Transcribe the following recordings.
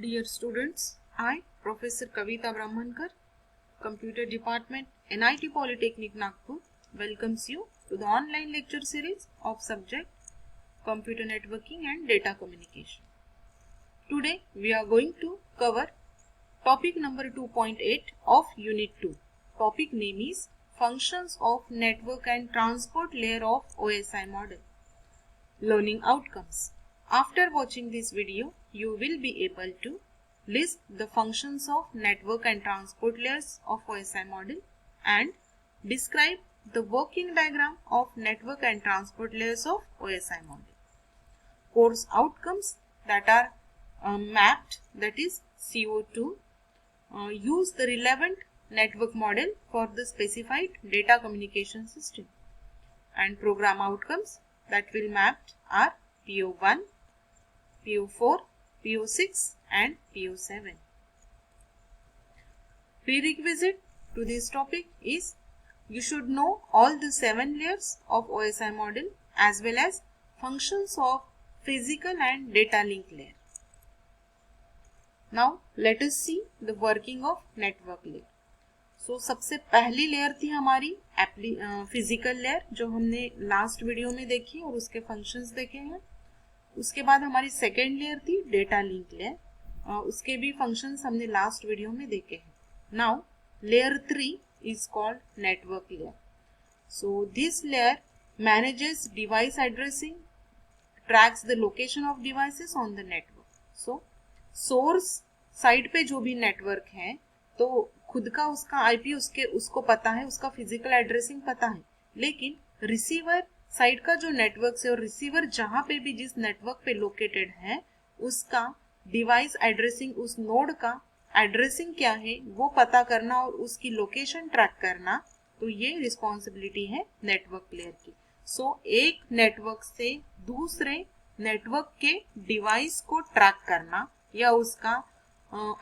Dear students, I, Professor Kavita Brahmankar, Computer Department, NIT Polytechnic Nagpur, welcomes you to the online lecture series of subject Computer Networking and Data Communication. Today, we are going to cover topic number 2.8 of Unit 2. Topic name is Functions of Network and Transport Layer of OSI Model. Learning Outcomes. After watching this video, you will be able to list the functions of network and transport layers of OSI model and describe the working diagram of network and transport layers of OSI model. Course outcomes that are mapped, that is CO2, use the relevant network model for the specified data communication system, and program outcomes that will mapped are PO1, PO4, PO6 and PO7. Prerequisite to this topic is you should know all the 7 layers of OSI model as well as functions of physical and data link layer. Now let us see the working of network layer. So सबसे पहली layer थी हमारी physical layer जो हमने last video में देखी और उसके फंक्शंस देखे हैं. उसके बाद हमारी सेकेंड लेयर थी डेटा लिंक लेयर, उसके भी फंक्शंस हमने लास्ट वीडियो में देखे हैं. Now layer 3 is called network layer. So this layer manages device addressing, tracks the location of devices on the network. So source side पे जो भी नेटवर्क है तो खुद का उसका आईपी उसको पता है, उसका फिजिकल एड्रेसिंग पता है, लेकिन रिसीवर साइड का जो नेटवर्क है और रिसीवर जहां पे भी जिस नेटवर्क पे लोकेटेड है उसका डिवाइस एड्रेसिंग, उस नोड का एड्रेसिंग क्या है वो पता करना और उसकी लोकेशन ट्रैक करना, तो ये रिस्पॉन्सिबिलिटी है नेटवर्क लेयर की. सो एक नेटवर्क से दूसरे नेटवर्क के डिवाइस को ट्रैक करना या उसका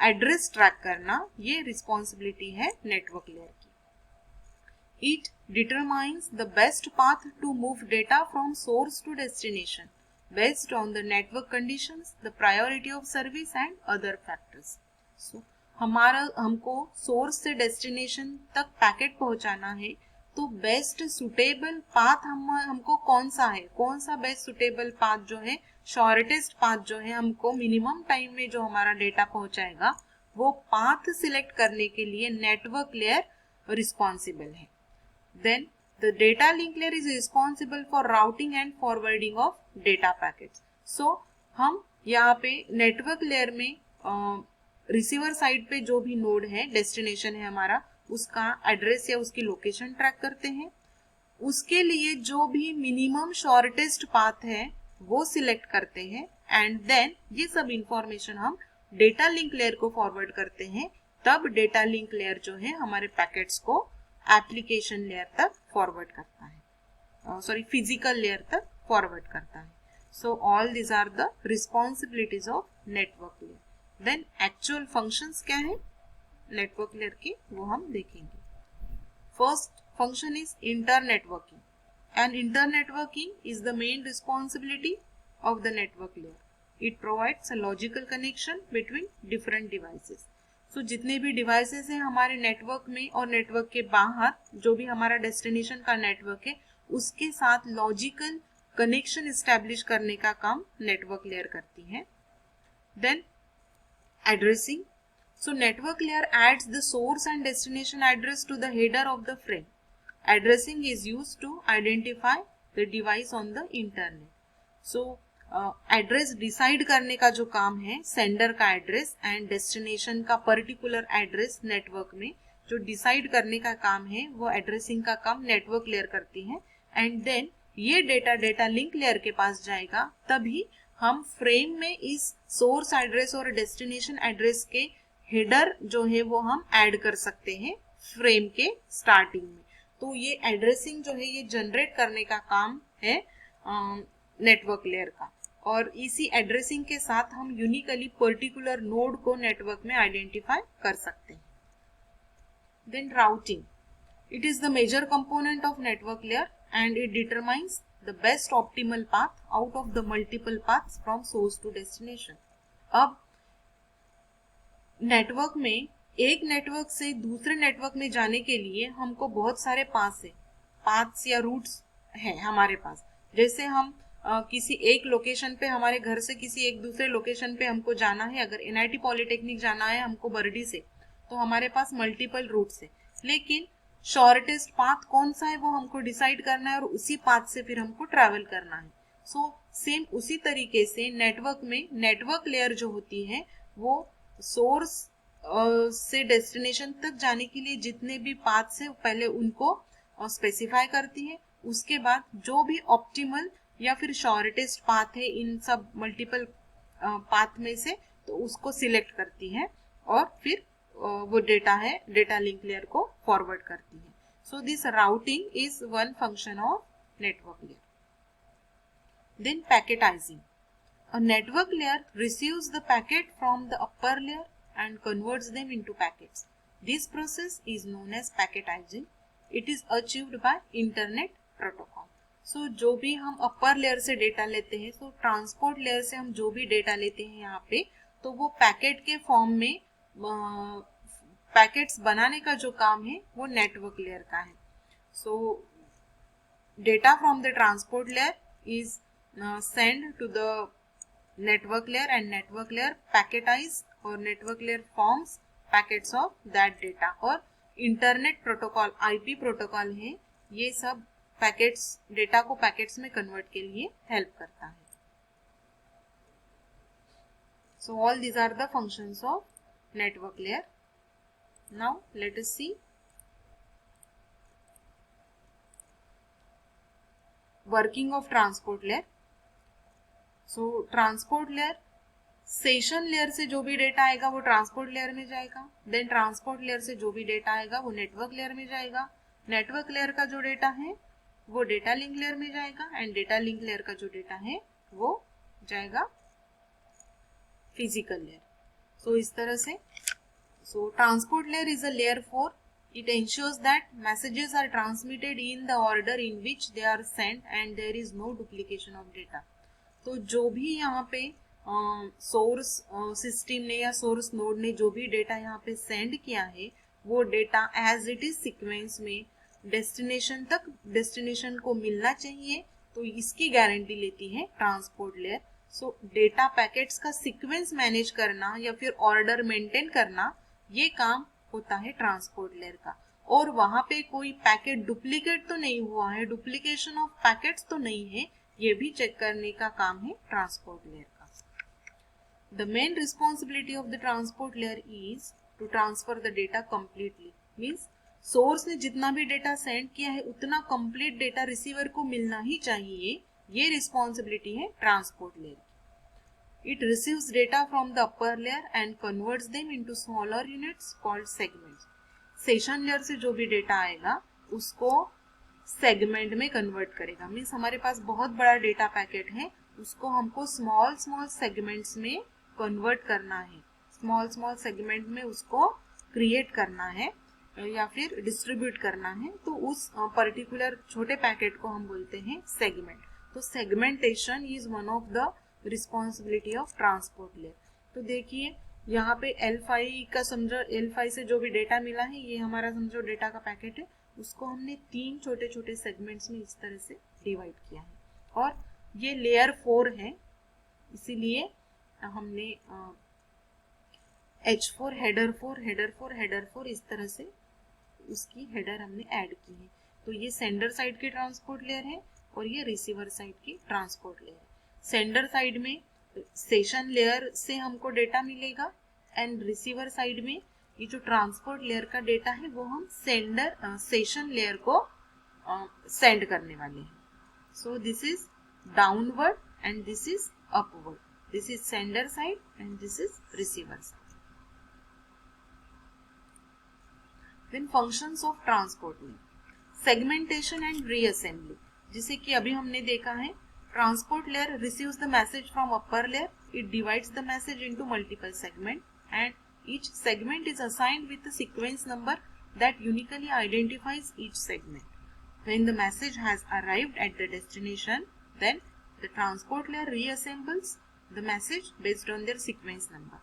एड्रेस ट्रैक करना, ये रिस्पॉन्सिबिलिटी है नेटवर्क लेयर की. It determines the best path to move data from source to destination based on the network conditions, the priority of service and other factors. So, हमको source से destination तक packet पहुंचाना है तो best suitable path हमको कौन सा है, कौन सा बेस्ट सुटेबल पाथ जो है, शॉर्टेस्ट पाथ जो है, हमको मिनिमम टाइम में जो हमारा डेटा पहुंचाएगा वो पाथ सिलेक्ट करने के लिए नेटवर्क लेयर रिस्पॉन्सिबल है. Then the data link layer is responsible for routing and forwarding of data packets. So हम यहाँ पे नेटवर्क लेयर में रिसीवर साइड पे जो भी नोड है, डेस्टिनेशन है हमारा, उसका एड्रेस या उसकी लोकेशन ट्रैक करते हैं. उसके लिए जो भी मिनिमम शॉर्टेस्ट पाथ है वो सिलेक्ट करते हैं एंड देन ये सब इंफॉर्मेशन हम डेटा लिंक लेयर को फॉरवर्ड करते हैं. तब डेटा लिंक लेयर जो है हमारे पैकेट्स को एप्लीकेशन लेयर तक फॉरवर्ड करता है, फिजिकल लेयर तक फॉरवर्ड करता है. So all this are the responsibilities of network layer. Then actual functions क्या है नेटवर्क लेयर के वो हम देखेंगे. First function is inter networking, and inter networking is the main responsibility of the network layer. It provides a logical connection between different devices. तो जितने भी devices हैं हमारे नेटवर्क में और नेटवर्क के बाहर, जो भी हमारा डेस्टिनेशन का नेटवर्क है उसके साथ लॉजिकल कनेक्शन एस्टैब्लिश करने का काम नेटवर्क लेयर करती है. Then addressing. So network layer adds the source and destination address to the header of the frame. Addressing is used to identify the device on the internet. So address decide करने का जो काम है, sender का address and destination का particular address network में जो decide करने का काम है वो एड्रेसिंग का काम नेटवर्क लेयर करती है. एंड देन ये डेटा लिंक लेयर के पास जाएगा, तभी हम फ्रेम में इस सोर्स एड्रेस और डेस्टिनेशन एड्रेस के हेडर जो है वो हम ऐड कर सकते हैं फ्रेम के स्टार्टिंग में. तो ये एड्रेसिंग जो है ये जनरेट करने का काम है नेटवर्क लेयर का, और इसी एड्रेसिंग के साथ हम यूनिकली पर्टिकुलर नोड को नेटवर्क में आइडेंटिफाई कर सकते हैं. Then routing. It is the major component of network layer and it determines the best optimal path out of the multiple paths from source to destination. अब network में एक network से दूसरे नेटवर्क में जाने के लिए हमको बहुत सारे पाथ्स या रूट्स हैं हमारे पास। जैसे हम किसी एक लोकेशन पे, हमारे घर से किसी एक दूसरे लोकेशन पे हमको जाना है, अगर एनआईटी पॉलिटेक्निक जाना है हमको बरडी से, तो हमारे पास मल्टीपल रूट्स है, लेकिन शॉर्टेस्ट पाथ कौन सा है वो हमको डिसाइड करना है और उसी पाथ से फिर हमको ट्रैवल करना है। सो सेम उसी तरीके से नेटवर्क में नेटवर्क लेयर जो होती है वो सोर्स से डेस्टिनेशन तक जाने के लिए जितने भी पाथ्स है पहले उनको स्पेसिफाई करती है, उसके बाद जो भी ऑप्टिमल या फिर शॉर्टेस्ट पाथ है इन सब मल्टीपल पाथ में से, तो उसको सिलेक्ट करती है और फिर वो डेटा लिंक लेयर को फॉरवर्ड करती है। So this routing is one function of network layer. Then packetizing. A network layer receives the packet from the upper layer and converts them into packets. This process is known as packetizing. It is achieved by Internet Protocol. So जो भी हम upper layer से data लेते हैं, so transport layer से हम जो भी डेटा लेते हैं यहाँ पे, तो वो पैकेट के फॉर्म में पैकेट्स बनाने का जो काम है वो नेटवर्क लेयर का है। So data from the transport layer is sent to the network layer and network layer packetize और network layer forms packets of that data। और इंटरनेट प्रोटोकॉल IP प्रोटोकॉल है, ये सब पैकेट्स डेटा को packets में convert के लिए help करता है। So all these are the functions of network layer. Now let us see working of transport layer. So transport layer, session layer से जो भी डेटा आएगा वो ट्रांसपोर्ट लेयर में जाएगा, देन ट्रांसपोर्ट लेयर से जो भी डेटा आएगा वो नेटवर्क लेयर में जाएगा, नेटवर्क लेयर का जो डेटा है वो डेटा लिंक लेयर में जाएगा एंड डेटा लिंक लेयर का जो डेटा है वो जाएगा फिजिकल लेयर। सो इस तरह से सो transport layer is a layer 4। It ensures that messages are transmitted in the order in which they are sent and there is no duplication of data। तो जो भी यहाँ पे सोर्स सिस्टम ने या सोर्स नोड ने जो भी डेटा यहाँ पे सेंड किया है वो data as it is sequence में डेस्टिनेशन को मिलना चाहिए, तो इसकी गारंटी लेती है transport layer. So data packets का सीक्वेंस मैनेज करना या फिर ऑर्डर मेंटेन करना, ये काम होता है ट्रांसपोर्ट लेयर का। और वहां पे कोई पैकेट डुप्लीकेट तो नहीं हुआ है, डुप्लीकेशन ऑफ पैकेट्स तो नहीं है, ये भी चेक करने का काम है ट्रांसपोर्ट लेयर का। The main responsibility of the transport layer is to transfer the data completely. Means source ने जितना भी डेटा सेंड किया है उतना कंप्लीट डेटा रिसीवर को मिलना ही चाहिए, ये रिस्पॉन्सिबिलिटी है transport layer. It receives data from the upper layer and converts them into smaller units called segments। Session layer से जो भी डेटा आएगा उसको सेगमेंट में कन्वर्ट करेगा। मीन्स हमारे पास बहुत बड़ा डेटा पैकेट है, उसको हमको स्मॉल स्मॉल सेगमेंट्स में कन्वर्ट करना है, स्मॉल सेगमेंट में उसको क्रिएट करना है या फिर डिस्ट्रीब्यूट करना है, तो उस पर्टिकुलर छोटे पैकेट को हम बोलते हैं सेगमेंट। तो segmentation is one of the responsibility of transport layer. तो देखिए यहाँ पे L5 का समझो, L5 से जो भी डेटा मिला है ये हमारा समझो डेटा का पैकेट है, उसको हमने 3 छोटे छोटे सेगमेंट्स में इस तरह से डिवाइड किया है और ये लेयर 4 है, इसीलिए हमने H4 हेडर 4 इस तरह से उसकी हेडर हमने ऐड की है। तो ये सेंडर साइड की ट्रांसपोर्ट लेयर है और ये रिसीवर साइड की ट्रांसपोर्ट लेयर है। सेंडर साइड में सेशन लेयर से हमको डेटा मिलेगा एंड रिसीवर साइड में ये जो ट्रांसपोर्ट लेयर का डेटा है वो हम सेशन लेयर को सेंड करने वाले हैं। So this is downward and this is upward, this is sender side and this is receiver side. Then functions of transport layer, segmentation and reassembly. जैसे कि अभी हमने देखा है transport layer receives the message from upper layer, it divides the message into multiple segments and each segment is assigned with a sequence number that uniquely identifies each segment. When the message has arrived at the destination, then the transport layer reassembles the message based on their sequence number।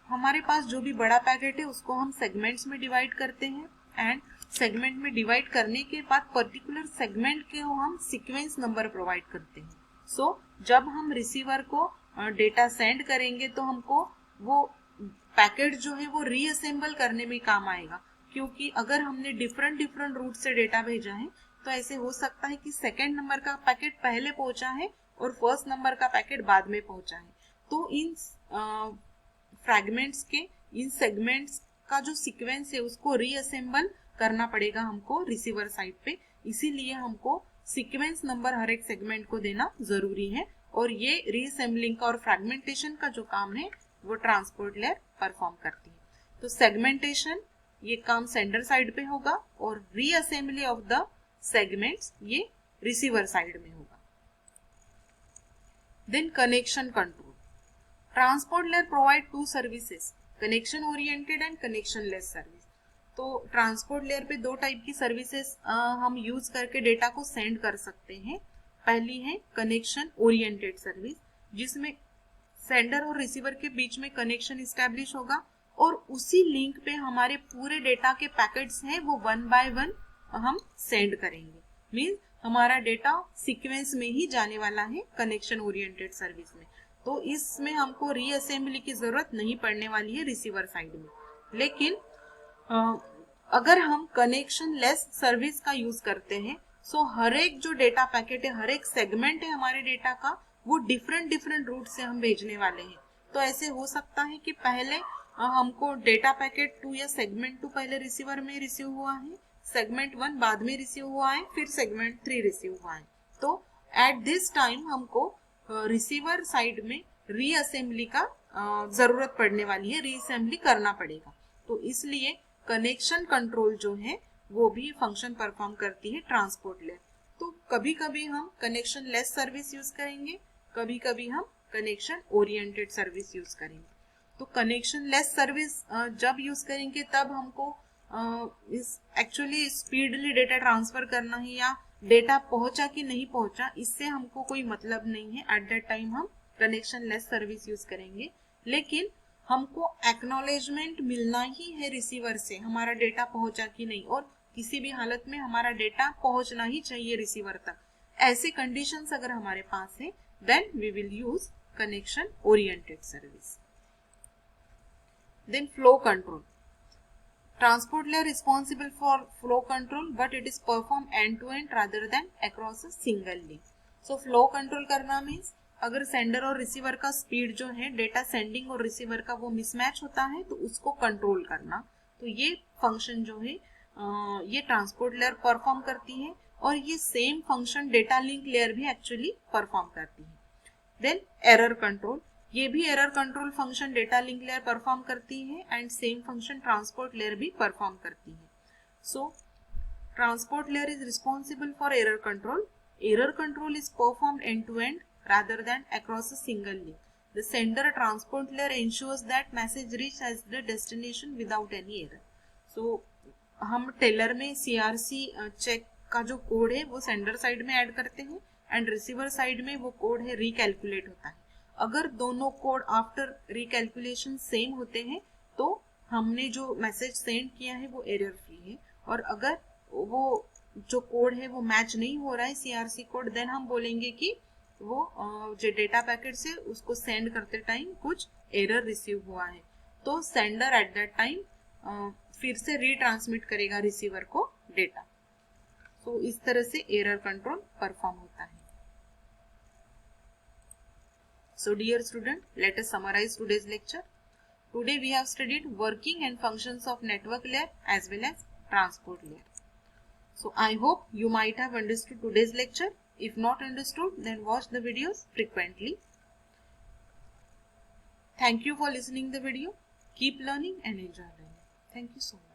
हमारे पास जो भी बड़ा packet है उसको हम segments में divide करते हैं, एंड सेगमेंट में डिवाइड करने के बाद पर्टिकुलर सेगमेंट के हम सीक्वेंस नंबर प्रोवाइड करते हैं। सो जब हम रिसीवर को डेटा सेंड करेंगे तो हमको वो पैकेट जो है वो रीअसेंबल करने में काम आएगा, क्योंकि अगर हमने डिफरेंट डिफरेंट रूट से डेटा भेजा है तो ऐसे हो सकता है कि सेकेंड नंबर का पैकेट पहले पहुंचा है और फर्स्ट नंबर का पैकेट बाद में पहुंचा है। तो इन फ्रैगमेंट्स के, इन सेगमेंट्स का जो सीक्वेंस है उसको रीअसेंबल करना पड़ेगा हमको रिसीवर साइड पे, इसीलिए हमको सीक्वेंस नंबर हर एक सेगमेंट को देना जरूरी है। और ये रीअसेंबलिंग का और फ्रैगमेंटेशन का जो काम है वो ट्रांसपोर्ट लेयर परफॉर्म करती है। तो सेगमेंटेशन ये काम सेंडर साइड पे होगा और रीअसेंबली ऑफ द सेगमेंट्स ये रिसीवर साइड में होगा। Then connection control. Transport layer provide two services, connection oriented and connection less service. तो ट्रांसपोर्ट लेयर पे दो टाइप की सर्विसेज हम यूज करके डेटा को सेंड कर सकते हैं। पहली है कनेक्शन ओरिएंटेड सर्विस, जिसमें सेंडर और रिसीवर के बीच में कनेक्शन इस्टेब्लिश होगा और उसी लिंक पे हमारे पूरे डेटा के पैकेट्स हैं वो वन बाय वन हम सेंड करेंगे। मींस हमारा डेटा सीक्वेंस में ही जाने वाला है कनेक्शन ओरिएंटेड सर्विस में। तो इसमें हमको रीअसेंबली की जरूरत नहीं पड़ने वाली है रिसीवर साइड में। लेकिन अगर हम कनेक्शन लेस सर्विस का यूज करते हैं, सो हर एक जो डेटा पैकेट है, हर एक सेगमेंट है हमारे डेटा का, वो डिफरेंट डिफरेंट रूट से हम भेजने वाले हैं। तो ऐसे हो सकता है कि पहले हमको डेटा पैकेट 2 या सेगमेंट 2 पहले रिसीवर में रिसीव हुआ है, सेगमेंट 1 बाद में रिसीव हुआ है, फिर सेगमेंट 3 रिसीव हुआ है। तो एट दिस टाइम हमको रिसीवर साइड में रीअसेंबली का जरूरत पड़ने वाली है, रीअसेंबली करना पड़ेगा। तो इसलिए कनेक्शन कंट्रोल जो है वो भी फंक्शन परफॉर्म करती है ट्रांसपोर्ट लेयर। तो कभी कभी हम कनेक्शन लेस सर्विस यूज करेंगे, कभी कभी हम कनेक्शन ओरिएंटेड सर्विस यूज करेंगे। तो कनेक्शन लेस सर्विस जब यूज करेंगे तब हमको इस एक्चुअली स्पीडली डेटा ट्रांसफर करना है या डेटा पहुंचा कि नहीं पहुंचा, इससे हमको कोई मतलब नहीं है। एट दैट टाइम हम कनेक्शन लेस सर्विस यूज करेंगे, लेकिन हमको एक्नॉलेजमेंट मिलना ही है रिसीवर से हमारा डेटा पहुंचा कि नहीं, और किसी भी हालत में हमारा डेटा पहुंचना ही चाहिए रिसीवर तक। ऐसे कंडीशंस अगर हमारे पास है then we will use connection oriented service. Then flow control. Transport layer responsible for flow control, but it is performed end to end rather than across a single link. So flow control करना means अगर sender और receiver का speed जो है data sending और receiver का वो mismatch होता है तो उसको कंट्रोल करना। तो ये फंक्शन जो है ये ट्रांसपोर्ट लेयर परफॉर्म करती है, और ये same function data link layer भी एक्चुअली परफॉर्म करती है। देन एरर कंट्रोल, ये भी error control function data link layer perform करती है and same function transport layer भी परफॉर्म करती है। So transport layer is responsible for error control. Error control is performed end to end rather than across a single link. The sender transport layer ensures that message reach as the destination without any error. So हम Taylor में CRC check का जो code है वो sender side में add करते हैं and receiver side में वो कोड है रिकैलकुलेट होता है। अगर दोनों कोड आफ्टर रिकैलकुलेशन सेम होते हैं तो हमने जो मैसेज सेंड किया है वो एरर फ्री है, और अगर वो जो कोड है वो मैच नहीं हो रहा है CRC कोड, देन हम बोलेंगे कि वो जो डेटा पैकेट से उसको सेंड करते टाइम कुछ एरर रिसीव हुआ है। तो सेंडर एट दैट टाइम फिर से रीट्रांसमिट करेगा रिसीवर को डेटा। तो इस तरह से एरर कंट्रोल परफॉर्म होता है। So dear student, let us summarize today's lecture. Today we have studied working and functions of network layer as well as transport layer. So I hope you might have understood today's lecture. If not understood, then watch the videos frequently. Thank you for listening the video. Keep learning and enjoy learning. Thank you so much.